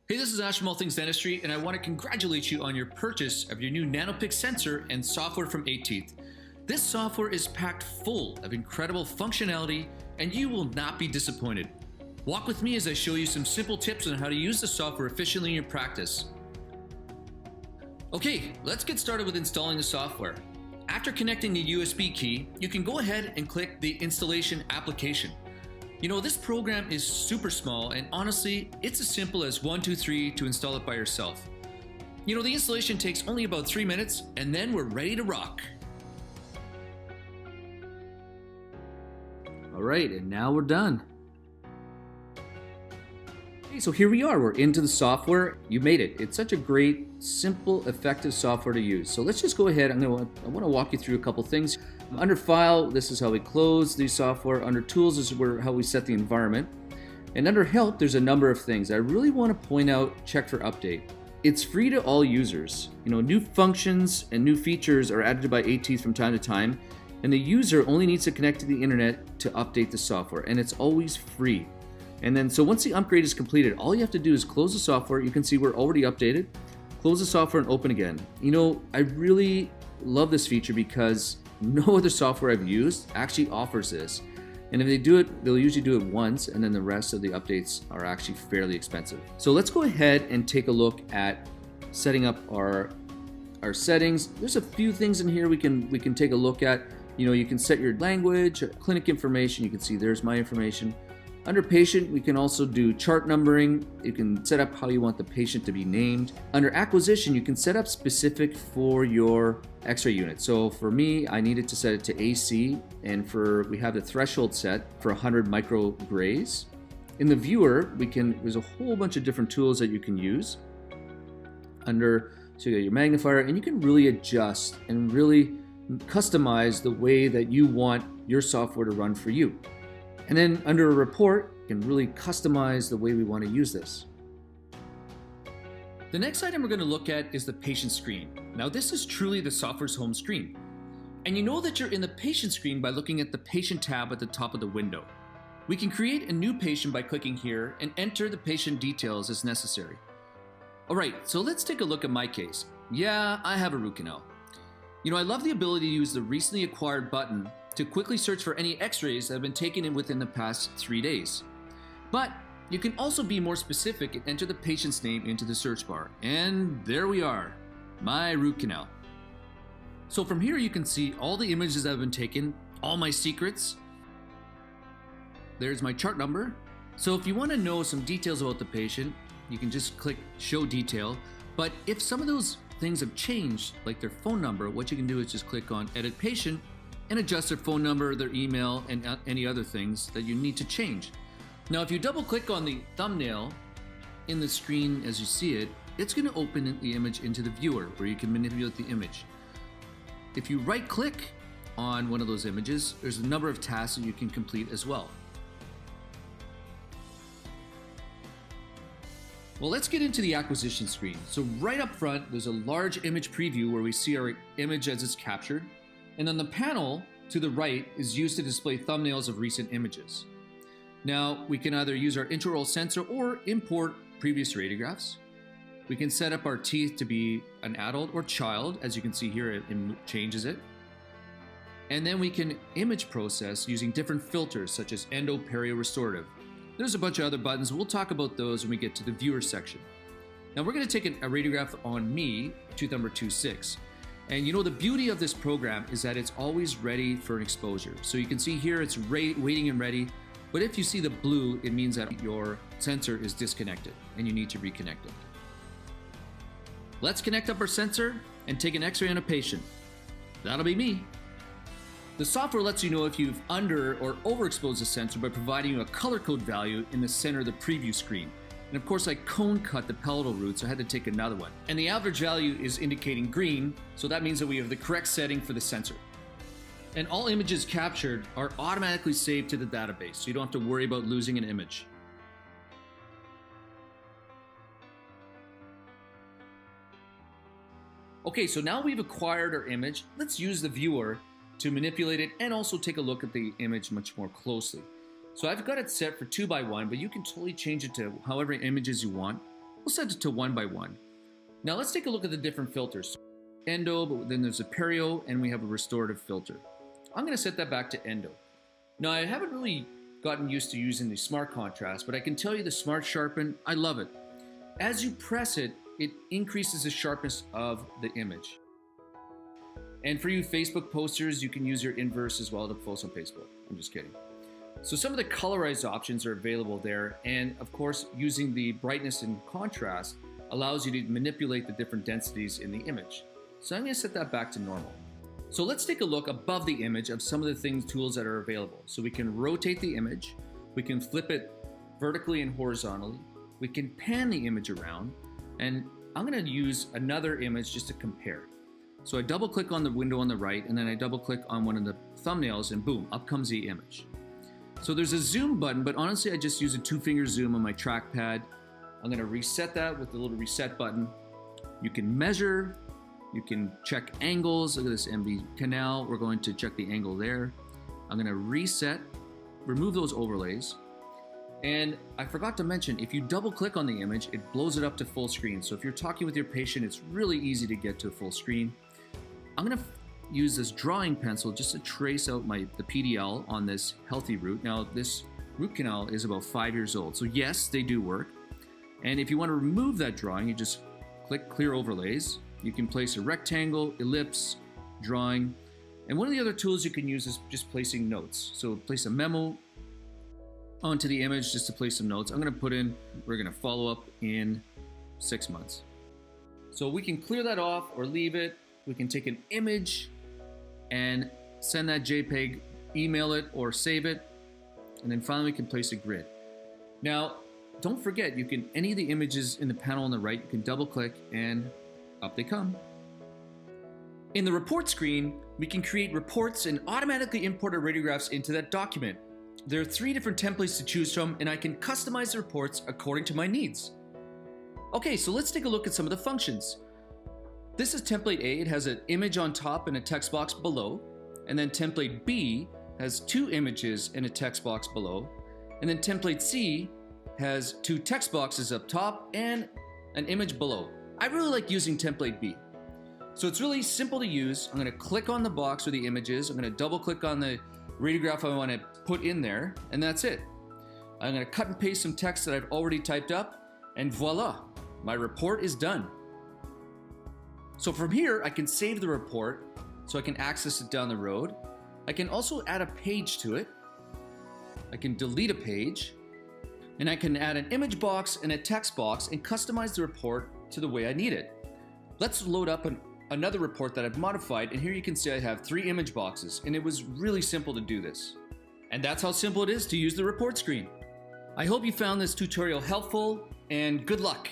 Hey, this is Ash from All Things Dentistry, and I want to congratulate you on your purchase of your new NanoPix Sensor and software from Eighteenth. This software is packed full of incredible functionality, and you will not be disappointed. Walk with me as I show you some simple tips on how to use the software efficiently in your practice. Okay, let's get started with installing the software. After connecting the USB key, you can go ahead and click the installation application. You know, this program is super small, and honestly, it's as simple as 1, 2, 3 to install it by yourself. You know, the installation takes only about 3 minutes, and then we're ready to rock. All right, and now we're done. Okay, so here we are. We're into the software. You made it. It's such a great, simple, effective software to use. So let's just go ahead. I want to walk you through a couple things. Under File, this is how we close the software. Under Tools, this is how we set the environment. And under Help, there's a number of things. I really want to point out, check for update. It's free to all users. You know, new functions and new features are added by Eighteenth from time to time, and the user only needs to connect to the internet to update the software, and it's always free. And then, so once the upgrade is completed, all you have to do is close the software. You can see we're already updated. Close the software and open again. You know, I really love this feature because no other software I've used actually offers this. And if they do it, they'll usually do it once, and then the rest of the updates are actually fairly expensive. So let's go ahead and take a look at setting up our settings. There's a few things in here we can take a look at. You know, you can set your language, clinic information. You can see there's my information. Under Patient, we can also do chart numbering. You can set up how you want the patient to be named. Under Acquisition, you can set up specific for your X-ray unit. So for me, I needed to set it to AC, and we have the threshold set for 100 micrograys. In the viewer, there's a whole bunch of different tools that you can use. So you got your magnifier, and you can really adjust and really customize the way that you want your software to run for you. And then under a report, you can really customize the way we want to use this. The next item we're going to look at is the patient screen. Now, this is truly the software's home screen. And you know that you're in the patient screen by looking at the patient tab at the top of the window. We can create a new patient by clicking here and enter the patient details as necessary. All right, so let's take a look at my case. Yeah, I have a root canal. You know, I love the ability to use the recently acquired button to quickly search for any x-rays that have been taken within the past 3 days. But you can also be more specific and enter the patient's name into the search bar. And there we are, my root canal. So from here you can see all the images that have been taken, all my secrets. There's my chart number. So if you want to know some details about the patient, you can just click Show Detail. But if some of those things have changed, like their phone number, what you can do is just click on Edit Patient and adjust their phone number, their email, and any other things that you need to change. Now, if you double click on the thumbnail in the screen as you see it, it's going to open the image into the viewer where you can manipulate the image. If you right click on one of those images, there's a number of tasks that you can complete as well. Well, let's get into the acquisition screen. So right up front, there's a large image preview where we see our image as it's captured. And on the panel to the right is used to display thumbnails of recent images. Now, we can either use our intraoral sensor or import previous radiographs. We can set up our teeth to be an adult or child. As you can see here, it changes it. And then we can image process using different filters such as endo, perio, restorative. There's a bunch of other buttons. We'll talk about those when we get to the viewer section. Now, we're going to take a radiograph on me, tooth number 26. And you know, the beauty of this program is that it's always ready for an exposure. So you can see here it's waiting and ready. But if you see the blue, it means that your sensor is disconnected and you need to reconnect it. Let's connect up our sensor and take an x-ray on a patient. That'll be me. The software lets you know if you've under or overexposed the sensor by providing you a color code value in the center of the preview screen. And of course, I cone cut the palatal root, so I had to take another one. And the average value is indicating green, so that means that we have the correct setting for the sensor. And all images captured are automatically saved to the database, so you don't have to worry about losing an image. Okay, so now we've acquired our image, let's use the viewer to manipulate it and also take a look at the image much more closely. So I've got it set for 2x1, but you can totally change it to however images you want. We'll set it to 1 by 1. Now let's take a look at the different filters. Endo, but then there's a perio, and we have a restorative filter. I'm going to set that back to endo. Now I haven't really gotten used to using the smart contrast, but I can tell you the smart sharpen, I love it. As you press it, it increases the sharpness of the image. And for you Facebook posters, you can use your inverse as well to post on Facebook. I'm just kidding. So some of the colorized options are available there, and of course using the brightness and contrast allows you to manipulate the different densities in the image. So I'm going to set that back to normal. So let's take a look above the image of some of the tools that are available. So we can rotate the image, we can flip it vertically and horizontally, we can pan the image around, and I'm going to use another image just to compare. So I double click on the window on the right, and then I double click on one of the thumbnails, and boom, up comes the image. So there's a zoom button, but honestly I just use a 2-finger zoom on my trackpad. I'm going to reset that with the little reset button. You can measure, you can check angles. Look at this MV canal. We're going to check the angle there. I'm going to reset, remove those overlays. And I forgot to mention, if you double click on the image, it blows it up to full screen. So if you're talking with your patient, it's really easy to get to a full screen. I'm going to use this drawing pencil just to trace out the PDL on this healthy root. Now this root canal is about 5 years old. So yes, they do work. And if you want to remove that drawing, you just click clear overlays. You can place a rectangle, ellipse, drawing. And one of the other tools you can use is just placing notes. So place a memo onto the image just to place some notes. I'm going to put in, we're going to follow up in 6 months. So we can clear that off or leave it. We can take an image and send that JPEG, email it or save it. And then finally we can place a grid. Now, don't forget, any of the images in the panel on the right, you can double click and up they come. In the report screen, we can create reports and automatically import our radiographs into that document. There are 3 different templates to choose from, and I can customize the reports according to my needs. Okay, so let's take a look at some of the functions. This is template A. It has an image on top and a text box below. And then template B has 2 images and a text box below. And then template C has 2 text boxes up top and an image below. I really like using template B. So it's really simple to use. I'm going to click on the box where the image is. I'm going to double click on the radiograph I want to put in there, and that's it. I'm going to cut and paste some text that I've already typed up, and voila, my report is done. So from here, I can save the report so I can access it down the road. I can also add a page to it. I can delete a page, and I can add an image box and a text box and customize the report to the way I need it. Let's load up another report that I've modified, and here you can see I have 3 image boxes, and it was really simple to do this. And that's how simple it is to use the report screen. I hope you found this tutorial helpful, and good luck.